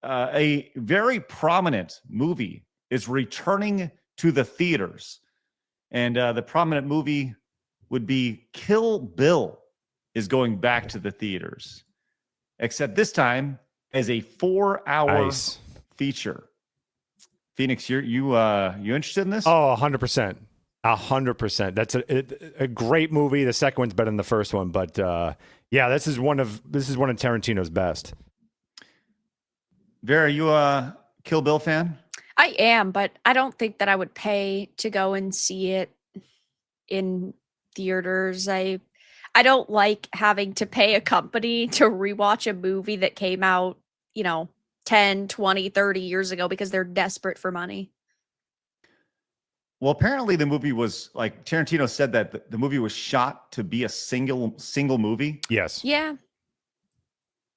a very prominent movie is returning to the theaters. And the prominent movie would be Kill Bill is going back to the theaters, except this time as a 4-hour feature. Phoenix, you interested in this? Oh, 100%. 100%. That's a great movie. The second one's better than the first one, but yeah, this is one of Tarantino's best. Vera, are you a Kill Bill fan? I am, but I don't think that I would pay to go and see it in theaters. I don't like having to pay a company to rewatch a movie that came out, 10, 20, 30 years ago because they're desperate for money. Well, apparently the movie was, like, Tarantino said that the movie was shot to be a single movie. Yes. Yeah.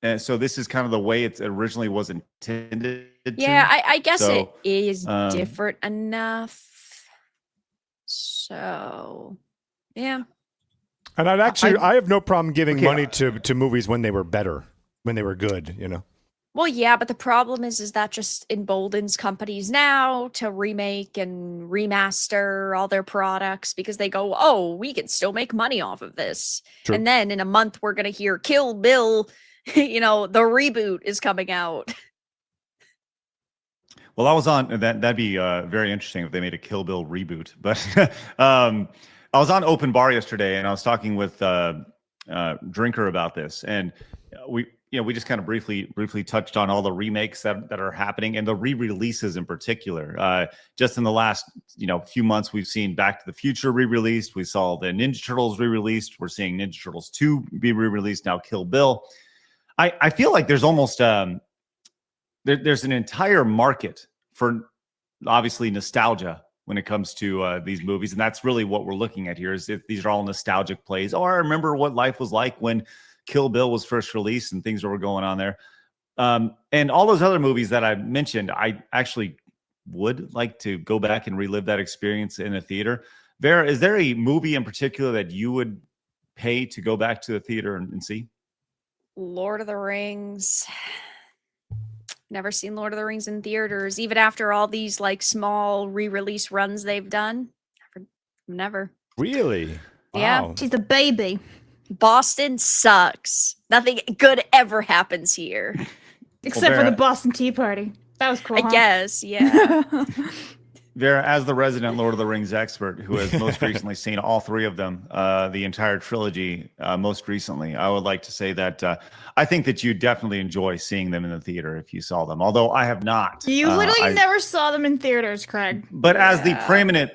And so this is kind of the way it originally was intended to. Yeah, I guess it is different enough. So, yeah. And I have no problem giving money to movies when they were better, when they were good, Well, yeah, but the problem is that just emboldens companies now to remake and remaster all their products because they go, oh, we can still make money off of this. True. And then in a month, we're going to hear Kill Bill, the reboot is coming out. Well, I was on that'd be very interesting if they made a Kill Bill reboot. But I was on Open Bar yesterday, and I was talking with Drinker about this, and we just kind of briefly touched on all the remakes that are happening and the re-releases in particular. Just in the last few months, we've seen Back to the Future re-released. We saw the Ninja Turtles re-released. We're seeing Ninja Turtles 2 be re-released now. Kill Bill. I feel like there's almost there's an entire market for obviously nostalgia when it comes to these movies, and that's really what we're looking at here. Is if these are all nostalgic plays. Oh, I remember what life was like when Kill Bill was first released and things that were going on there. And all those other movies that I mentioned, I actually would like to go back and relive that experience in a theater. Vera, is there a movie in particular that you would pay to go back to the theater and see? Lord of the Rings. Never seen Lord of the Rings in theaters, even after all these like small re-release runs they've done. Never. Really? Yeah. Wow. She's a baby. Boston sucks. Nothing good ever happens here. Except for the Boston Tea Party. That was cool. I guess, yeah. Vera, as the resident Lord of the Rings expert who has most recently seen all three of them, the entire trilogy most recently, I would like to say that I think that you definitely enjoy seeing them in the theater if you saw them, although I have not. You literally never saw them in theaters, Craig. But as the preeminent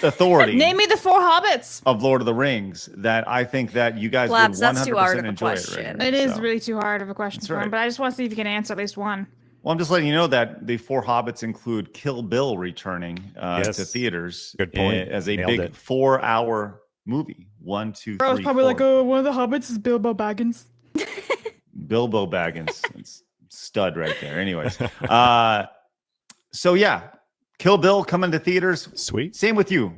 authority name me the 4 hobbits of Lord of the Rings, that I think that you guys Blabs, would 100% that's too hard of a enjoy question. it. Right it is really too hard of a question for him, but I just want to see if you can answer at least one. Well, I'm just letting you know that the 4 hobbits include Kill Bill returning to theaters. Good point. As a big 4-hour movie. 1, 2, 3, Bro, it's probably 4. Like, oh, one of the hobbits is Bilbo Baggins. Bilbo Baggins. It's stud right there. Anyways. So yeah, Kill Bill coming to theaters. Sweet. Same with you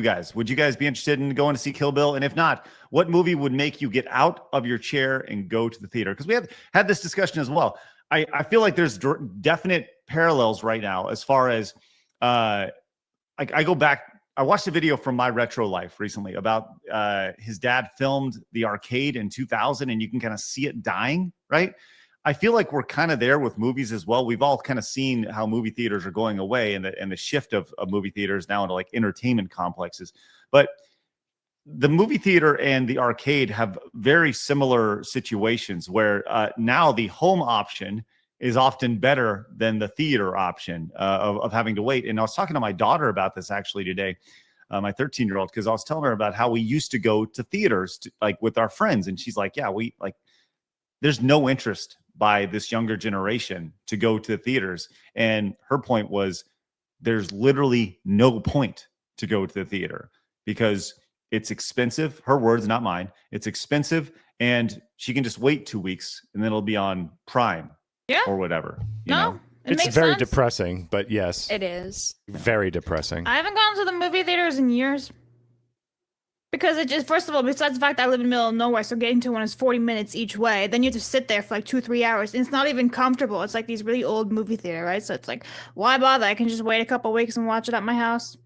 guys. Would you guys be interested in going to see Kill Bill? And if not, what movie would make you get out of your chair and go to the theater? Because we had this discussion as well. I feel like there's definite parallels right now as far as I go back. I watched a video from my retro life recently about his dad filmed the arcade in 2000, and you can kind of see it dying, right? I feel like we're kind of there with movies as well. We've all kind of seen how movie theaters are going away and the shift of movie theaters now into like entertainment complexes. But the movie theater and the arcade have very similar situations where now the home option is often better than the theater option of having to wait. And I was talking to my daughter about this actually today, my 13-year-old, because I was telling her about how we used to go to theaters like with our friends. And she's like, yeah, there's no interest by this younger generation to go to the theaters. And her point was there's literally no point to go to the theater because it's expensive. Her words, not mine. It's expensive, and she can just wait 2 weeks, and then it'll be on Prime, or whatever. You know? It's very depressing, but yes, it is very depressing. I haven't gone to the movie theaters in years Because it just, first of all, besides the fact that I live in the middle of nowhere, so getting to one is 40 minutes each way. Then you have to sit there for like 2-3 hours. And it's not even comfortable. It's like these really old movie theater, right? So it's like, why bother? I can just wait a couple weeks and watch it at my house.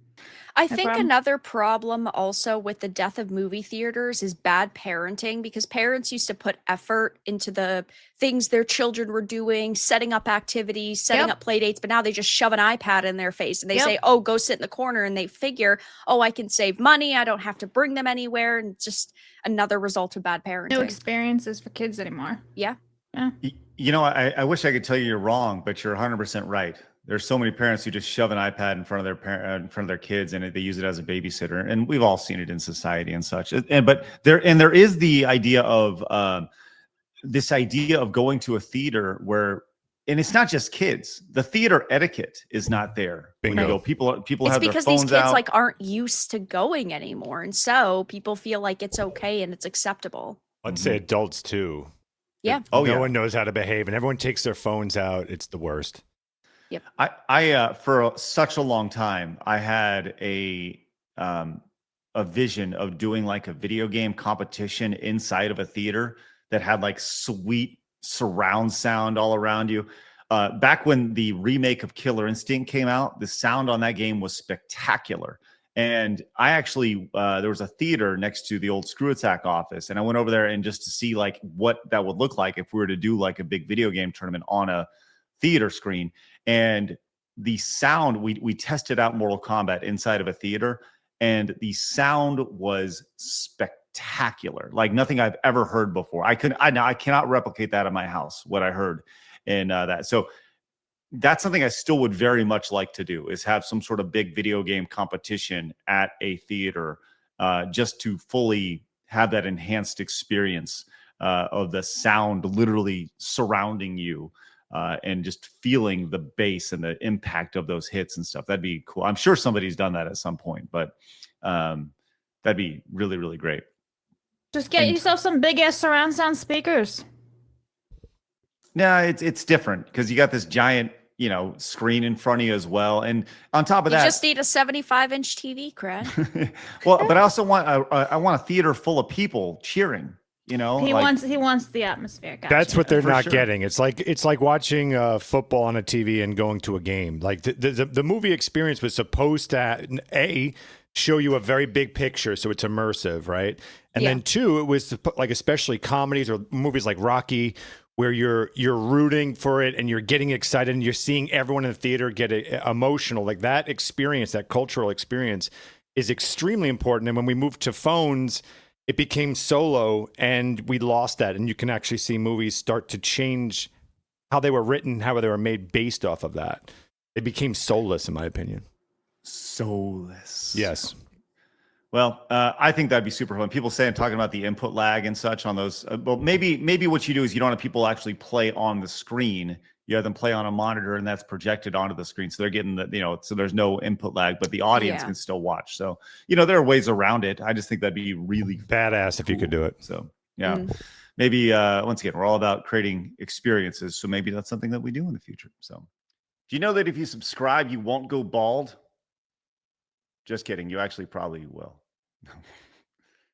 I No think problem. another problem also with the death of movie theaters is bad parenting, because parents used to put effort into the things their children were doing, setting up activities, setting Yep. up play dates, but now they just shove an iPad in their face and they Yep. say, oh, go sit in the corner. And they figure, oh, I can save money. I don't have to bring them anywhere. And it's just another result of bad parenting. No experiences for kids anymore. Yeah. You know, I wish I could tell you you're wrong, but you're 100% right. There's so many parents who just shove an iPad in front of their kids, and they use it as a babysitter. And we've all seen it in society and such. But there is the idea of this idea of going to a theater where, and it's not just kids. The theater etiquette is not there. When you go, people It's have their because phones these kids out. like aren't used to going anymore. And so people feel like it's okay and it's acceptable. I'd say adults too. Yeah. Oh, no yeah. one knows how to behave, and everyone takes their phones out. It's the worst. Yep. I for such a long time, I had a vision of doing like a video game competition inside of a theater that had like sweet surround sound all around you. Back when the remake of Killer Instinct came out, the sound on that game was spectacular. And I actually, there was a theater next to the old Screw Attack office, and I went over there and just to see like what that would look like if we were to do like a big video game tournament on a theater screen. And the sound, we tested out Mortal Kombat inside of a theater, and the sound was spectacular, like nothing I've ever heard before. I cannot replicate that in my house, what I heard in that. So that's something I still would very much like to do, is have some sort of big video game competition at a theater, just to fully have that enhanced experience of the sound literally surrounding you. And just feeling the bass and the impact of those hits and stuff. That'd be cool. I'm sure somebody's done that at some point, but that'd be really, really great. Just get yourself some big ass surround sound speakers. No, it's different because you got this giant, screen in front of you as well. And on top of that, you just need a 75-inch TV, Craig. well, but I also want a theater full of people cheering. He wants the atmosphere. Gotcha. That's what they're not sure. getting. It's like watching football on a TV and going to a game. Like the movie experience was supposed to show you a very big picture, so it's immersive, right? And then two, it was like especially comedies or movies like Rocky, where you're rooting for it and you're getting excited and you're seeing everyone in the theater get emotional. Like that experience, that cultural experience, is extremely important. And when we moved to phones, it became solo, and we lost that. And you can actually see movies start to change how they were written, how they were made based off of that. It became soulless, in my opinion. Soulless. Yes. Well, I think that'd be super fun. People talking about the input lag and such on those. Well, maybe what you do is you don't have people actually play on the screen. You have them play on a monitor, and that's projected onto the screen. So they're getting so there's no input lag, but the audience can still watch. So, there are ways around it. I just think that'd be really badass if you could do it. So, yeah, maybe once again, we're all about creating experiences. So maybe that's something that we do in the future. So, do you know that if you subscribe, you won't go bald? Just kidding. You actually probably will.